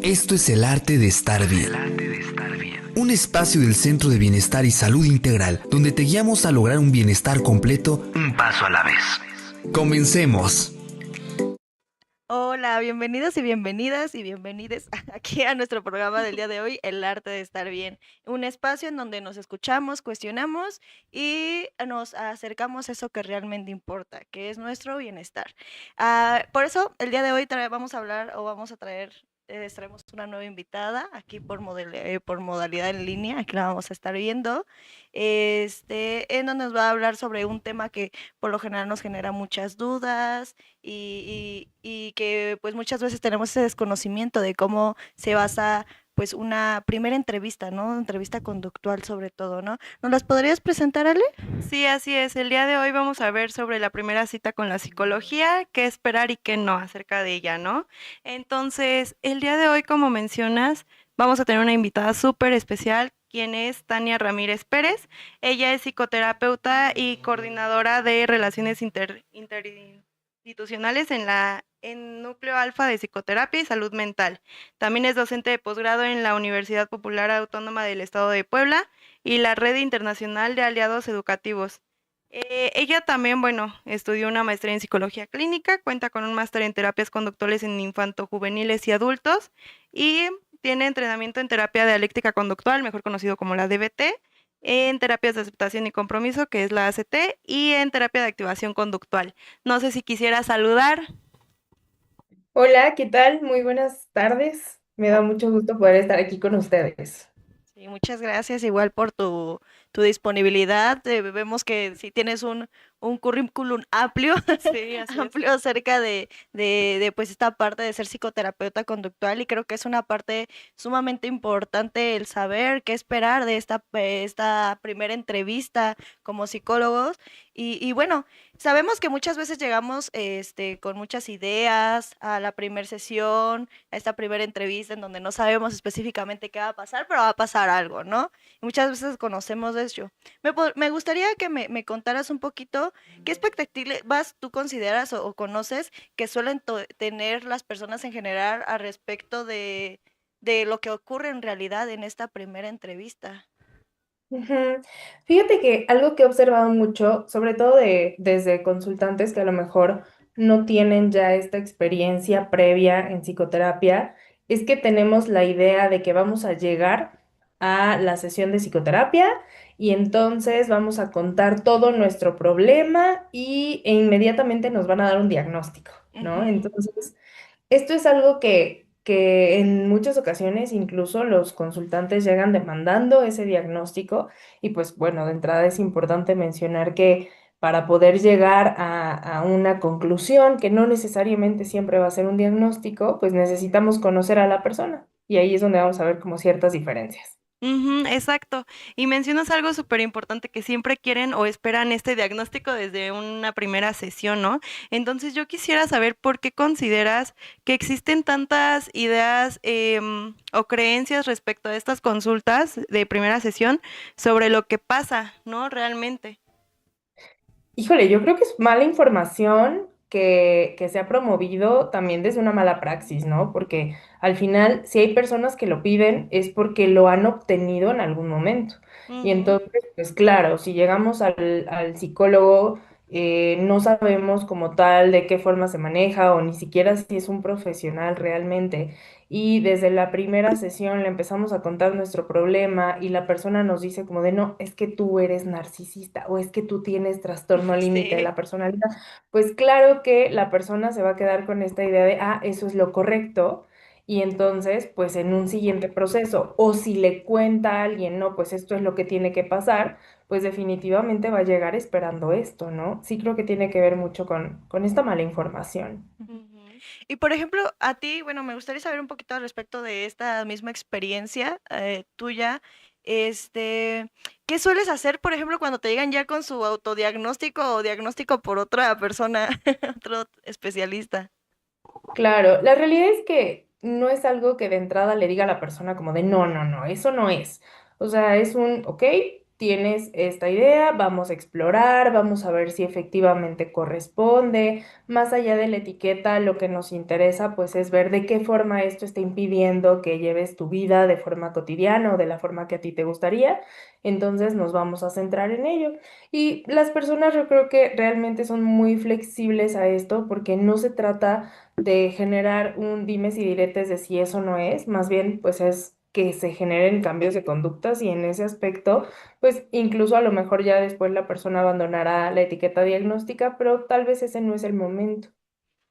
Esto es El Arte de Estar Bien. Un espacio del Centro de Bienestar y Salud Integral donde te guiamos a lograr un bienestar completo, un paso a la vez. ¡Comencemos! Hola, bienvenidos y bienvenidas y bienvenides aquí a nuestro programa del día de hoy, El Arte de Estar Bien. Un espacio en donde nos escuchamos, cuestionamos y nos acercamos a eso que realmente importa, que es nuestro bienestar. Por eso, el día de hoy vamos a hablar o vamos a traer, traemos una nueva invitada aquí por modalidad en línea, aquí la vamos a estar viendo, en donde nos va a hablar sobre un tema que por lo general nos genera muchas dudas y que pues muchas veces tenemos ese desconocimiento de cómo se basa pues una primera entrevista, ¿no? Entrevista conductual sobre todo, ¿no? ¿Nos las podrías presentar, Ale? Sí, así es. El día de hoy vamos a ver sobre la primera cita con la psicología, qué esperar y qué no acerca de ella, ¿no? Entonces, el día de hoy, como mencionas, vamos a tener una invitada súper especial, quien es Tania Ramírez Pérez. Ella es psicoterapeuta y coordinadora de relaciones interinstitucionales en Núcleo Alfa de Psicoterapia y Salud Mental. También es docente de posgrado en la Universidad Popular Autónoma del Estado de Puebla y la Red Internacional de Aliados Educativos. Ella también, bueno, estudió una maestría en psicología clínica, cuenta con un máster en terapias conductuales en infantojuveniles y adultos y tiene entrenamiento en terapia dialéctica conductual, mejor conocido como la DBT, en terapias de aceptación y compromiso, que es la ACT, y en terapia de activación conductual. No sé si quisiera saludar. Hola, ¿qué tal? Muy buenas tardes. Me da mucho gusto poder estar aquí con ustedes. Sí, muchas gracias igual por tu disponibilidad. Vemos que sí tienes un currículum amplio, Sí, así es. amplio acerca de pues esta parte de ser psicoterapeuta conductual y creo que es una parte sumamente importante el saber qué esperar de esta primera entrevista como psicólogos. Y bueno, sabemos que muchas veces llegamos con muchas ideas a la primera sesión, a esta primera entrevista en donde no sabemos específicamente qué va a pasar, pero va a pasar algo, ¿no? Y muchas veces conocemos de ello. Me gustaría que me contaras un poquito qué expectativas tú consideras o conoces que suelen tener las personas en general al respecto de lo que ocurre en realidad en esta primera entrevista. Ujú. Fíjate que algo que he observado mucho, sobre todo desde consultantes que a lo mejor no tienen ya esta experiencia previa en psicoterapia, es que tenemos la idea de que vamos a llegar a la sesión de psicoterapia y entonces vamos a contar todo nuestro problema e inmediatamente nos van a dar un diagnóstico, ¿no? Ujú. Entonces, esto es algo que en muchas ocasiones incluso los consultantes llegan demandando ese diagnóstico y pues bueno, de entrada es importante mencionar que para poder llegar a una conclusión, que no necesariamente siempre va a ser un diagnóstico, pues necesitamos conocer a la persona y ahí es donde vamos a ver como ciertas diferencias. Ujú, exacto. Y mencionas algo súper importante que siempre quieren o esperan este diagnóstico desde una primera sesión, ¿no? Entonces yo quisiera saber por qué consideras que existen tantas ideas o creencias respecto a estas consultas de primera sesión sobre lo que pasa, ¿no? Realmente. Híjole, yo creo que es mala información que se ha promovido también desde una mala praxis, ¿no? Porque al final, si hay personas que lo piden, es porque lo han obtenido en algún momento. Y Ujú. entonces, pues claro, si llegamos al psicólogo, no sabemos como tal de qué forma se maneja o ni siquiera si es un profesional realmente. Y desde la primera sesión le empezamos a contar nuestro problema y la persona nos dice como de no, es que tú eres narcisista o es que tú tienes trastorno límite de Sí. la personalidad. Pues claro que la persona se va a quedar con esta idea de, ah, eso es lo correcto. Y entonces, pues en un siguiente proceso, o si le cuenta a alguien, no, pues esto es lo que tiene que pasar, pues definitivamente va a llegar esperando esto, ¿no? Sí creo que tiene que ver mucho con esta mala información. Ujú. Y por ejemplo, a ti, bueno, me gustaría saber un poquito al respecto de esta misma experiencia tuya. Este, ¿Qué sueles hacer, por ejemplo, cuando te llegan ya con su autodiagnóstico o diagnóstico por otra persona, otro especialista? Claro, la realidad es que no es algo que de entrada le diga a la persona como de no, no, no, eso no es. O sea, es un, ok, tienes esta idea, vamos a explorar, vamos a ver si efectivamente corresponde. Más allá de la etiqueta, lo que nos interesa pues es ver de qué forma esto está impidiendo que lleves tu vida de forma cotidiana o de la forma que a ti te gustaría. Entonces nos vamos a centrar en ello. Y las personas yo creo que realmente son muy flexibles a esto porque no se trata de generar un dimes y diretes de si eso no es, más bien pues es que se generen cambios de conductas y en ese aspecto pues incluso a lo mejor ya después la persona abandonará la etiqueta diagnóstica, pero tal vez ese no es el momento.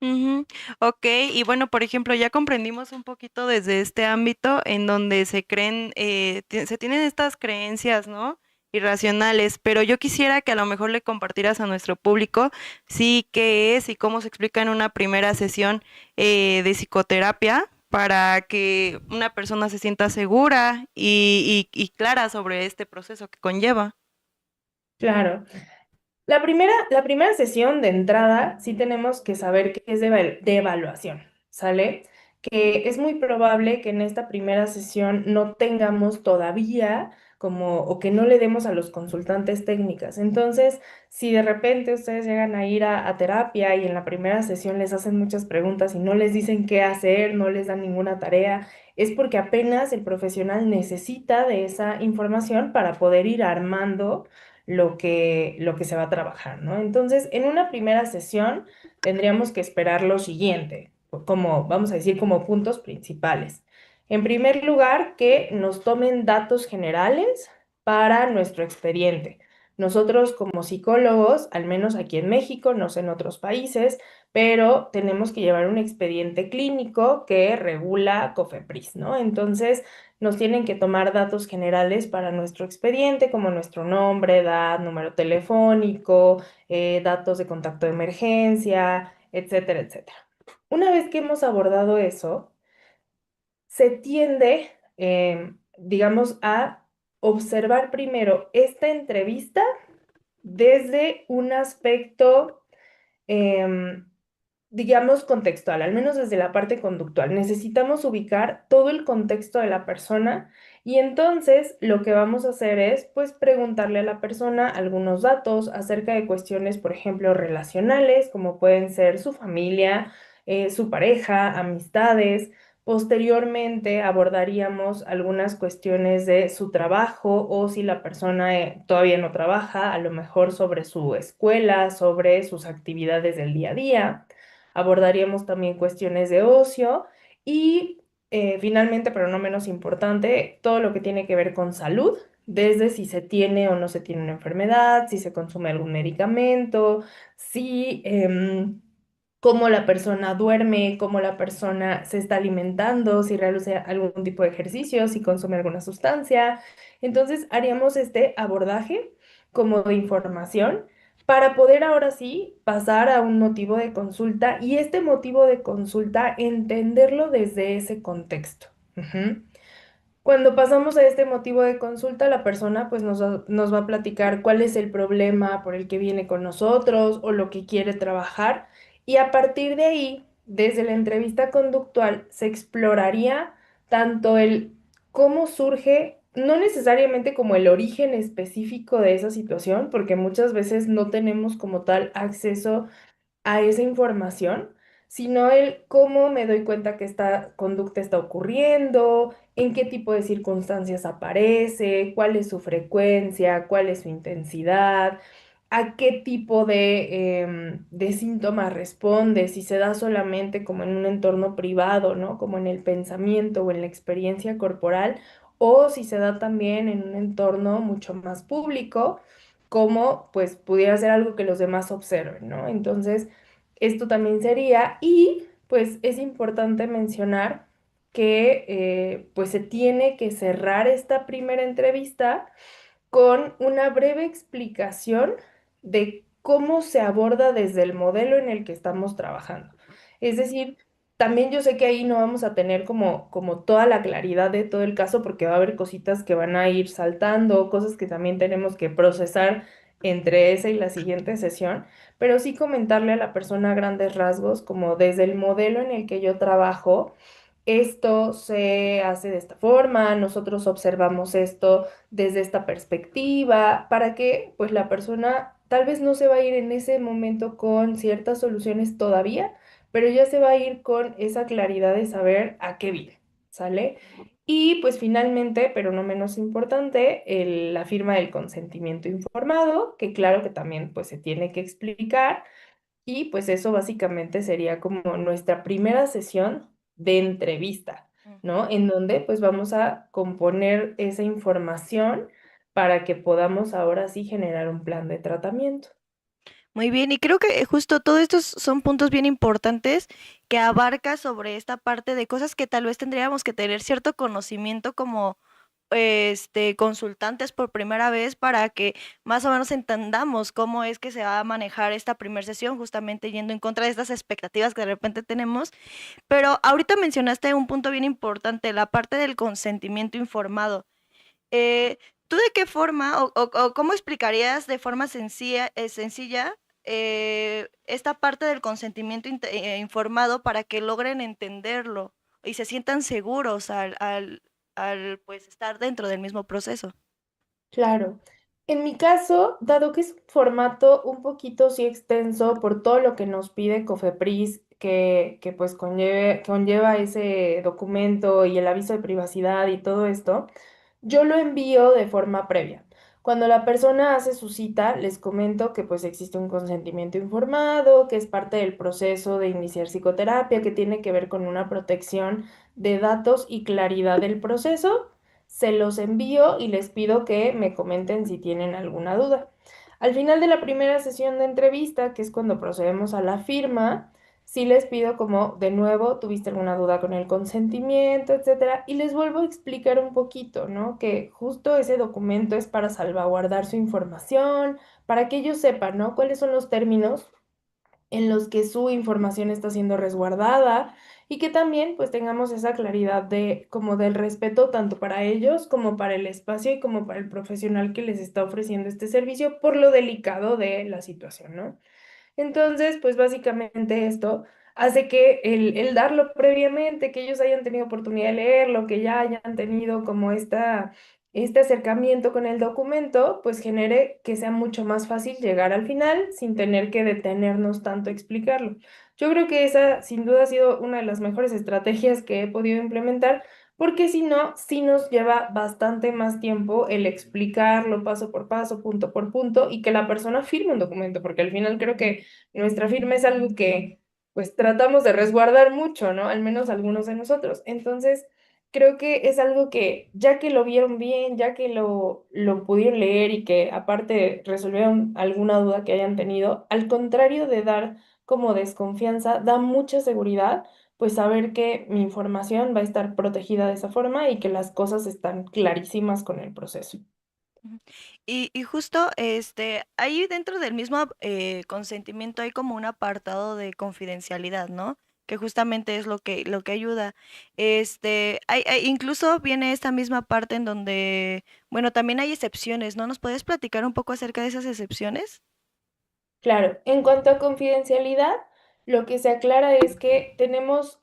Ujú. Ok, y bueno, por ejemplo, ya comprendimos un poquito desde este ámbito en donde se creen, se tienen estas creencias, ¿no? Irracionales, pero yo quisiera que a lo mejor le compartieras a nuestro público sí qué es y cómo se explica en una primera sesión de psicoterapia para que una persona se sienta segura y clara sobre este proceso que conlleva. Claro. La primera sesión de entrada sí tenemos que saber que es de evaluación, ¿sale? Que es muy probable que en esta primera sesión no tengamos todavía como, o que no le demos a los consultantes técnicas. Entonces, si de repente ustedes llegan a ir a terapia y en la primera sesión les hacen muchas preguntas y no les dicen qué hacer, no les dan ninguna tarea, es porque apenas el profesional necesita de esa información para poder ir armando lo que se va a trabajar, ¿no? Entonces, en una primera sesión tendríamos que esperar lo siguiente, como vamos a decir, como puntos principales. En primer lugar, que nos tomen datos generales para nuestro expediente. Nosotros como psicólogos, al menos aquí en México, no sé en otros países, pero tenemos que llevar un expediente clínico que regula COFEPRIS, ¿no? Entonces, nos tienen que tomar datos generales para nuestro expediente, como nuestro nombre, edad, número telefónico, datos de contacto de emergencia, etcétera, etcétera. Una vez que hemos abordado eso, se tiende, digamos, a observar primero esta entrevista desde un aspecto em, digamos, contextual, al menos desde la parte conductual. Necesitamos ubicar todo el contexto de la persona y entonces lo que vamos a hacer es, pues, preguntarle a la persona algunos datos acerca de cuestiones, por ejemplo, relacionales, como pueden ser su familia, su pareja, amistades. Posteriormente abordaríamos algunas cuestiones de su trabajo o si la persona todavía no trabaja, a lo mejor sobre su escuela, sobre sus actividades del día a día. Abordaríamos también cuestiones de ocio y finalmente, pero no menos importante, todo lo que tiene que ver con salud, desde si se tiene o no se tiene una enfermedad, si se consume algún medicamento, si cómo la persona duerme, cómo la persona se está alimentando, si realiza algún tipo de ejercicio, si consume alguna sustancia. Entonces, haríamos este abordaje como de información para poder ahora sí pasar a un motivo de consulta y este motivo de consulta entenderlo desde ese contexto. Ujú. Cuando pasamos a este motivo de consulta, la persona pues nos va a platicar cuál es el problema por el que viene con nosotros o lo que quiere trabajar y a partir de ahí, desde la entrevista conductual, se exploraría tanto el cómo surge, no necesariamente como el origen específico de esa situación, porque muchas veces no tenemos como tal acceso a esa información, sino el cómo me doy cuenta que esta conducta está ocurriendo, en qué tipo de circunstancias aparece, cuál es su frecuencia, cuál es su intensidad, a qué tipo de síntomas responde, si se da solamente como en un entorno privado, ¿no? Como en el pensamiento o en la experiencia corporal, o si se da también en un entorno mucho más público, como pues pudiera ser algo que los demás observen, ¿no? Entonces, esto también sería, y pues es importante mencionar que pues se tiene que cerrar esta primera entrevista con una breve explicación de cómo se aborda desde el modelo en el que estamos trabajando. Es decir, también yo sé que ahí no vamos a tener como toda la claridad de todo el caso porque va a haber cositas que van a ir saltando, cosas que también tenemos que procesar entre esa y la siguiente sesión, pero sí comentarle a la persona a grandes rasgos, como desde el modelo en el que yo trabajo esto se hace de esta forma, nosotros observamos esto desde esta perspectiva, para que pues la persona tal vez no se va a ir en ese momento con ciertas soluciones todavía, pero ya se va a ir con esa claridad de saber a qué vive, ¿sale? Y pues finalmente, pero no menos importante, la firma del consentimiento informado, que claro que también pues se tiene que explicar y pues eso básicamente sería como nuestra primera sesión de entrevista, ¿no? En donde pues vamos a componer esa información para que podamos ahora sí generar un plan de tratamiento. Muy bien, y creo que justo todos estos son puntos bien importantes que abarca sobre esta parte de cosas que tal vez tendríamos que tener cierto conocimiento como consultantes por primera vez para que más o menos entendamos cómo es que se va a manejar esta primera sesión, justamente yendo en contra de estas expectativas que de repente tenemos. Pero ahorita mencionaste un punto bien importante, la parte del consentimiento informado. Eh, ¿Tú de qué forma o cómo explicarías de forma sencilla esta parte del consentimiento informado para que logren entenderlo y se sientan seguros al pues estar dentro del mismo proceso? Claro. En mi caso, dado que es un formato un poquito sí extenso por todo lo que nos pide Cofepris, que pues conlleva ese documento y el aviso de privacidad y todo esto, yo lo envío de forma previa. Cuando la persona hace su cita, les comento que pues existe un consentimiento informado, que es parte del proceso de iniciar psicoterapia, que tiene que ver con una protección de datos y claridad del proceso. Se los envío y les pido que me comenten si tienen alguna duda. Al final de la primera sesión de entrevista, que es cuando procedemos a la firma, sí les pido como de nuevo, tuviste alguna duda con el consentimiento, etcétera, y les vuelvo a explicar un poquito, ¿no? Que justo ese documento es para salvaguardar su información, para que ellos sepan, ¿no? Cuáles son los términos en los que su información está siendo resguardada y que también pues tengamos esa claridad de como del respeto tanto para ellos como para el espacio y como para el profesional que les está ofreciendo este servicio por lo delicado de la situación, ¿no? Entonces, pues básicamente esto hace que el darlo previamente, que ellos hayan tenido oportunidad de leerlo, que ya hayan tenido como este acercamiento con el documento, pues genere que sea mucho más fácil llegar al final sin tener que detenernos tanto a explicarlo. Yo creo que esa sin duda ha sido una de las mejores estrategias que he podido implementar, porque si no, sí nos lleva bastante más tiempo el explicarlo paso por paso, punto por punto, y que la persona firme un documento, porque al final creo que nuestra firma es algo que pues tratamos de resguardar mucho, ¿no? Al menos algunos de nosotros. Entonces, creo que es algo que ya que lo vieron bien, ya que lo pudieron leer y que aparte resolvieron alguna duda que hayan tenido, al contrario de dar como desconfianza, da mucha seguridad, pues saber que mi información va a estar protegida de esa forma y que las cosas están clarísimas con el proceso. Ujú. Y justo, ahí dentro del mismo consentimiento hay como un apartado de confidencialidad, ¿no? Que justamente es lo que ayuda. Incluso viene esta misma parte en donde, bueno, también hay excepciones, ¿no? ¿Nos puedes platicar un poco acerca de esas excepciones? Claro, en cuanto a confidencialidad, lo que se aclara es que tenemos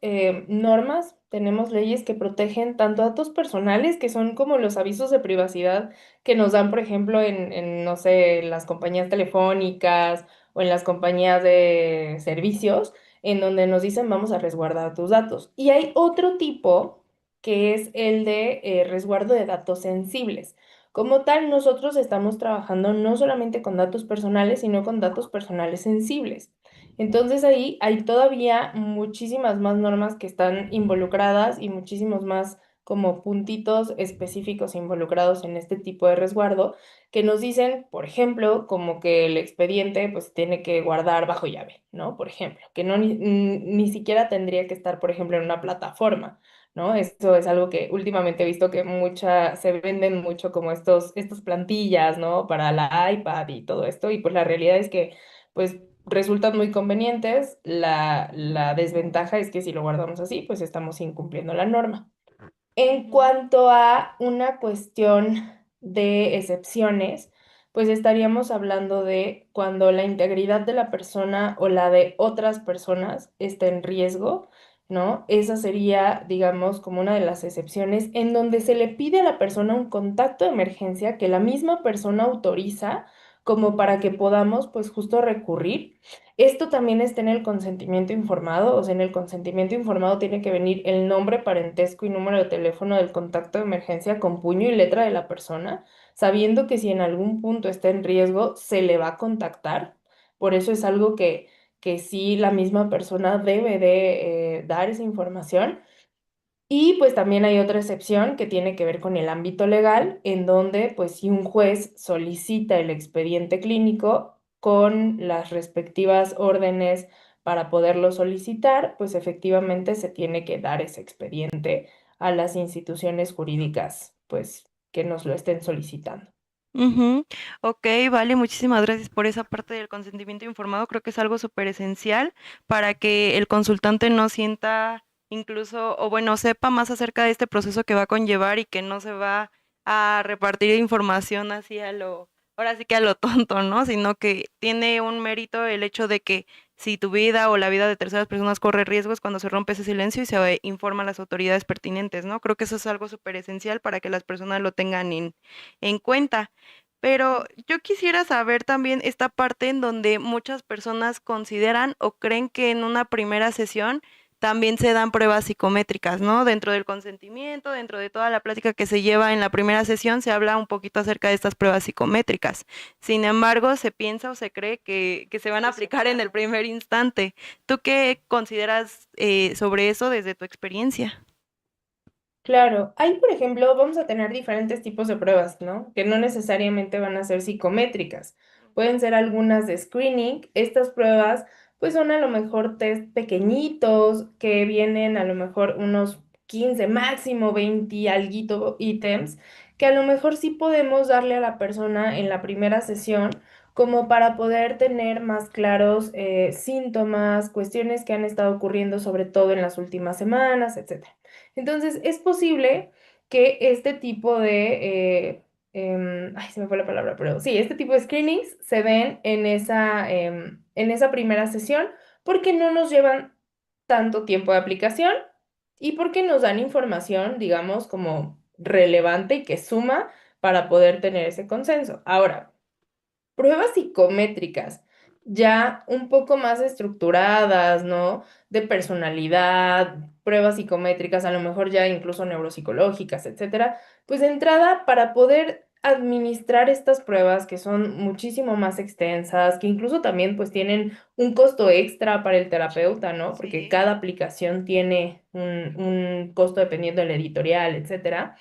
normas, tenemos leyes que protegen tanto datos personales, que son como los avisos de privacidad que nos dan, por ejemplo, no sé, en las compañías telefónicas o en las compañías de servicios, en donde nos dicen vamos a resguardar tus datos. Y hay otro tipo que es el de resguardo de datos sensibles. Como tal, nosotros estamos trabajando no solamente con datos personales, sino con datos personales sensibles. Entonces ahí hay todavía muchísimas más normas que están involucradas y muchísimos más como puntitos específicos involucrados en este tipo de resguardo que nos dicen, por ejemplo, como que el expediente pues tiene que guardar bajo llave, ¿no? Por ejemplo, que no ni siquiera tendría que estar, por ejemplo, en una plataforma. ¿No? Eso es algo que últimamente he visto que se venden mucho como estos plantillas, ¿no? Para la iPad y todo esto, y pues la realidad es que, pues, resultan muy convenientes. La desventaja es que si lo guardamos así, pues estamos incumpliendo la norma. En Ujú. cuanto a una cuestión de excepciones, pues estaríamos hablando de cuando la integridad de la persona o la de otras personas está en riesgo ¿no? Esa sería, digamos, como una de las excepciones en donde se le pide a la persona un contacto de emergencia que la misma persona autoriza como para que podamos, pues, justo recurrir. Esto también está en el consentimiento informado, o sea, en el consentimiento informado tiene que venir el nombre, parentesco y número de teléfono del contacto de emergencia con puño y letra de la persona, sabiendo que si en algún punto está en riesgo, se le va a contactar. Por eso es algo que sí la misma persona debe de dar esa información. Y pues también hay otra excepción que tiene que ver con el ámbito legal, en donde pues si un juez solicita el expediente clínico con las respectivas órdenes para poderlo solicitar, pues efectivamente se tiene que dar ese expediente a las instituciones jurídicas pues que nos lo estén solicitando. Ujú. Ok, vale, muchísimas gracias por esa parte del consentimiento informado. Creo que es algo súper esencial para que el consultante no sienta incluso, o bueno, sepa más acerca de este proceso que va a conllevar y que no se va a repartir información así a lo, ahora sí que a lo tonto, ¿no? Sino que tiene un mérito el hecho de que si tu vida o la vida de terceras personas corre riesgos cuando se rompe ese silencio y se informa a las autoridades pertinentes, ¿no? Creo que eso es algo súper esencial para que las personas lo tengan en cuenta. Pero yo quisiera saber también esta parte en donde muchas personas consideran o creen que en una primera sesión también se dan pruebas psicométricas, ¿no? Dentro del consentimiento, dentro de toda la plática que se lleva en la primera sesión, se habla un poquito acerca de estas pruebas psicométricas. Sin embargo, se piensa o se cree que se van a aplicar en el primer instante. ¿Tú qué consideras sobre eso desde tu experiencia? Claro, hay, por ejemplo, vamos a tener diferentes tipos de pruebas, ¿no? Que no necesariamente van a ser psicométricas. Pueden ser algunas de screening. Estas pruebas, pues son a lo mejor test pequeñitos que vienen a lo mejor unos 15 máximo 20 y alguito ítems, que a lo mejor sí podemos darle a la persona en la primera sesión como para poder tener más claros síntomas, cuestiones que han estado ocurriendo sobre todo en las últimas semanas, etcétera. Entonces, es posible que este tipo de, ay, se me fue la palabra, pero sí, este tipo de screenings se den en esa primera sesión porque no nos llevan tanto tiempo de aplicación y porque nos dan información, digamos, como relevante y que suma para poder tener ese consenso. Ahora, pruebas psicométricas, ya un poco más estructuradas, ¿no? De personalidad, pruebas psicométricas, a lo mejor ya incluso neuropsicológicas, etcétera. Pues de entrada, para poder administrar estas pruebas que son muchísimo más extensas, que incluso también pues tienen un costo extra para el terapeuta, ¿no? Porque Sí. cada aplicación tiene un costo dependiendo del editorial, etcétera,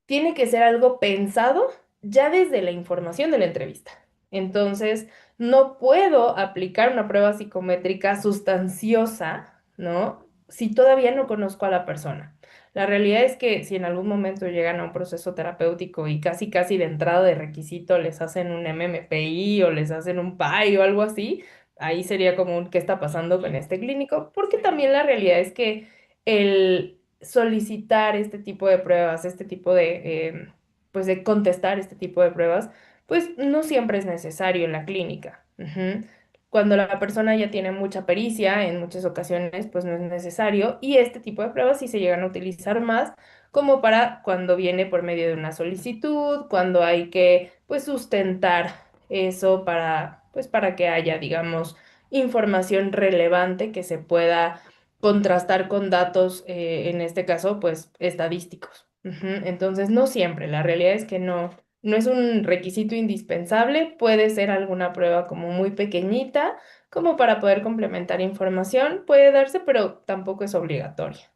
tiene que ser algo pensado ya desde la información de la entrevista. Entonces, no puedo aplicar una prueba psicométrica sustanciosa, ¿no? Si todavía no conozco a la persona. La realidad es que si en algún momento llegan a un proceso terapéutico y casi casi de entrada de requisito les hacen un MMPI o les hacen un PAI o algo así, ahí sería como un qué está pasando con este clínico, porque Sí. también la realidad es que el solicitar este tipo de pruebas, este tipo de, pues de contestar este tipo de pruebas, pues no siempre es necesario en la clínica. Ujú. Cuando la persona ya tiene mucha pericia, en muchas ocasiones, pues no es necesario. Y este tipo de pruebas sí se llegan a utilizar más como para cuando viene por medio de una solicitud, cuando hay que, pues, sustentar eso para, pues, para que haya, digamos, información relevante que se pueda contrastar con datos, en este caso, pues estadísticos. Ujú. Entonces, no siempre, la realidad es que no es un requisito indispensable, puede ser alguna prueba como muy pequeñita, como para poder complementar información, puede darse, pero tampoco es obligatoria.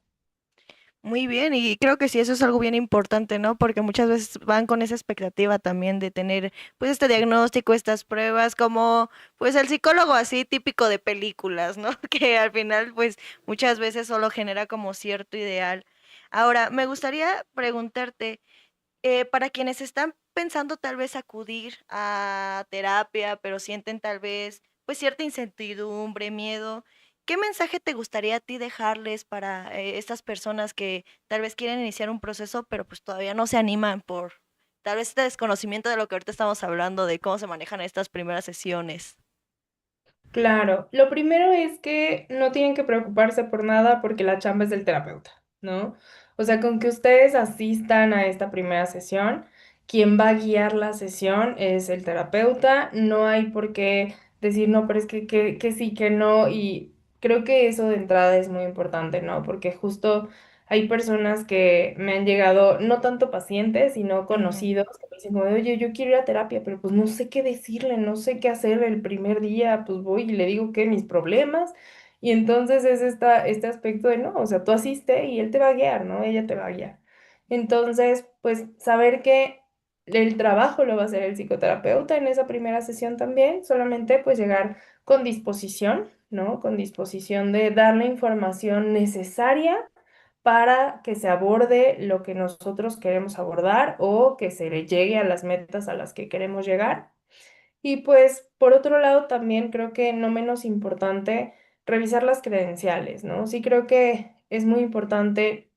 Muy bien, y creo que sí, eso es algo bien importante, ¿no? Porque muchas veces van con esa expectativa también de tener, pues, este diagnóstico, estas pruebas, como, pues, el psicólogo así típico de películas, ¿no? Que al final, pues, muchas veces solo genera como cierto ideal. Ahora, me gustaría preguntarte, para quienes están pensando tal vez acudir a terapia, pero sienten tal vez pues cierta incertidumbre, miedo, ¿qué mensaje te gustaría a ti dejarles para estas personas que tal vez quieren iniciar un proceso, pero pues todavía no se animan por tal vez este desconocimiento de lo que ahorita estamos hablando, de cómo se manejan estas primeras sesiones? Claro, lo primero es que no tienen que preocuparse por nada porque la chamba es del terapeuta, ¿no? O sea, con que ustedes asistan a esta primera sesión, quien va a guiar la sesión es el terapeuta, no hay por qué decir, no, pero es que sí, que no, y creo que eso de entrada es muy importante, ¿no? Porque justo hay personas que me han llegado, no tanto pacientes, sino Ujú, conocidos, que me dicen como, de, oye, yo quiero ir a terapia, pero pues no sé qué decirle, no sé qué hacer el primer día, pues voy y le digo que mis problemas. Y entonces es este aspecto de, no, o sea, tú asiste y él te va a guiar, ¿no? Ella te va a guiar. Entonces, pues saber que el trabajo lo va a hacer el psicoterapeuta en esa primera sesión también, solamente pues llegar con disposición, ¿no? Con disposición de dar la información necesaria para que se aborde lo que nosotros queremos abordar o que se le llegue a las metas a las que queremos llegar. Y pues, por otro lado, también creo que no menos importante, revisar las credenciales, ¿no? Sí creo que es muy importante,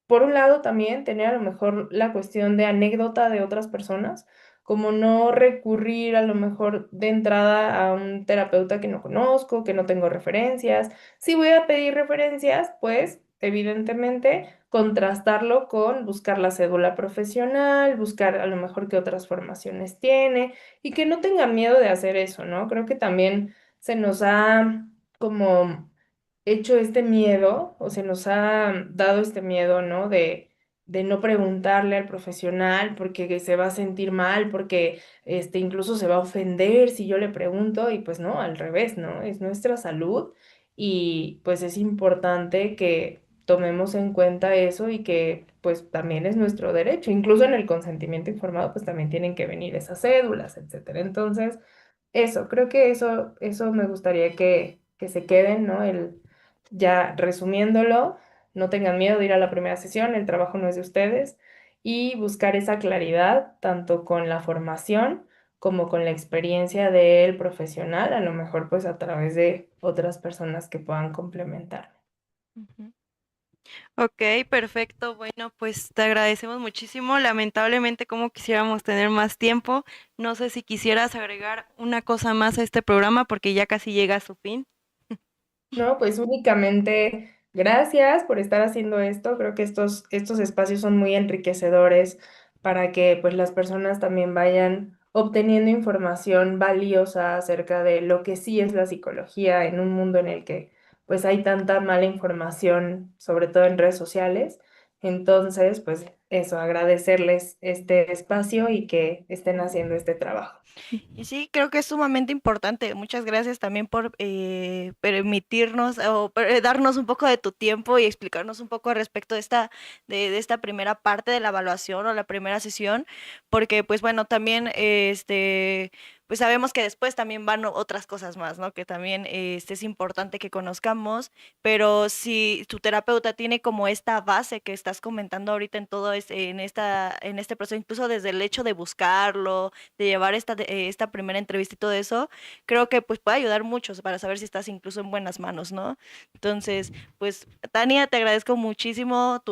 por un lado, también tener a lo mejor la cuestión de anécdota de otras personas, como no recurrir a lo mejor de entrada a un terapeuta que no conozco, que no tengo referencias. Si voy a pedir referencias, pues, evidentemente, contrastarlo con buscar la cédula profesional, buscar a lo mejor qué otras formaciones tiene y que no tengan miedo de hacer eso, ¿no? Creo que también se nos ha como hecho este miedo o se nos ha dado este miedo, ¿no? De no preguntarle al profesional porque se va a sentir mal, porque incluso se va a ofender si yo le pregunto y pues no, al revés, ¿no? Es nuestra salud y pues es importante que tomemos en cuenta eso y que pues también es nuestro derecho. Incluso en el consentimiento informado pues también tienen que venir esas cédulas, etcétera. Entonces, eso, creo que eso me gustaría que se queden, ¿no? Ya resumiéndolo, no tengan miedo de ir a la primera sesión, el trabajo no es de ustedes y buscar esa claridad tanto con la formación como con la experiencia del profesional, a lo mejor pues a través de otras personas que puedan complementar. ujú. Ok, perfecto. Bueno, pues te agradecemos muchísimo. Lamentablemente, como quisiéramos tener más tiempo, no sé si quisieras agregar una cosa más a este programa porque ya casi llega a su fin. No, pues únicamente gracias por estar haciendo esto. Creo que estos espacios son muy enriquecedores para que pues las personas también vayan obteniendo información valiosa acerca de lo que sí es la psicología en un mundo en el que pues hay tanta mala información, sobre todo en redes sociales. Entonces, pues eso, agradecerles este espacio y que estén haciendo este trabajo. Y sí, creo que es sumamente importante. Muchas gracias también por permitirnos o darnos un poco de tu tiempo y explicarnos un poco al respecto de esta primera parte de la evaluación o la primera sesión, porque pues bueno, también pues sabemos que después también van otras cosas más, ¿no? Que también es importante que conozcamos, pero si tu terapeuta tiene como esta base que estás comentando ahorita en todo en este proceso, incluso desde el hecho de buscarlo, de llevar esta primera entrevista y todo eso, creo que pues puede ayudar mucho para saber si estás incluso en buenas manos, ¿no? Entonces, pues, Tania, te agradezco muchísimo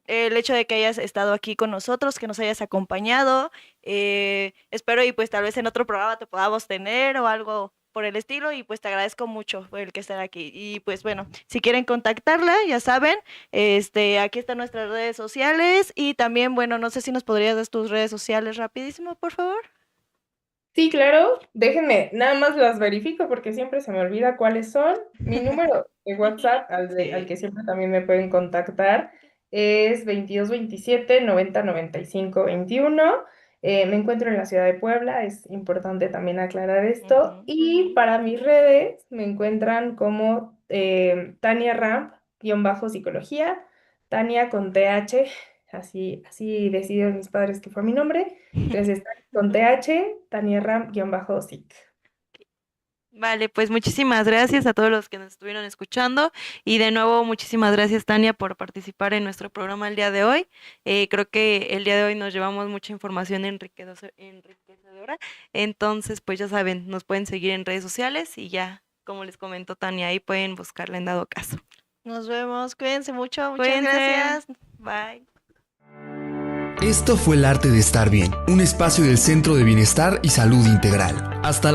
el hecho de que hayas estado aquí con nosotros, que nos hayas acompañado. Espero y pues tal vez en otro programa te podamos tener o algo por el estilo y pues te agradezco mucho por el que estar aquí. Y pues bueno, si quieren contactarla, ya saben, aquí están nuestras redes sociales y también, bueno, no sé si nos podrías dar tus redes sociales rapidísimo, por favor. Sí, claro, déjenme, nada más las verifico porque siempre se me olvida cuáles son. Mi número de WhatsApp, al Sí. que siempre también me pueden contactar, es 22 27 90 95 21. Me encuentro en la ciudad de Puebla, es importante también aclarar esto. Ujú. Y para mis redes me encuentran como Tania Ramp, psicología, Tania con TH, así decidieron mis padres que fue mi nombre. Entonces está con TH, Tania Ram-SIC. Vale, pues muchísimas gracias a todos los que nos estuvieron escuchando y de nuevo muchísimas gracias Tania por participar en nuestro programa el día de hoy. Creo que el día de hoy nos llevamos mucha información enriquecedora, entonces pues ya saben, nos pueden seguir en redes sociales y ya, como les comentó Tania, ahí pueden buscarla en dado caso. Nos vemos, cuídense mucho, muchas Cuídense, gracias. Bye. Esto fue El Arte de Estar Bien, un espacio del Centro de Bienestar y Salud Integral. Hasta la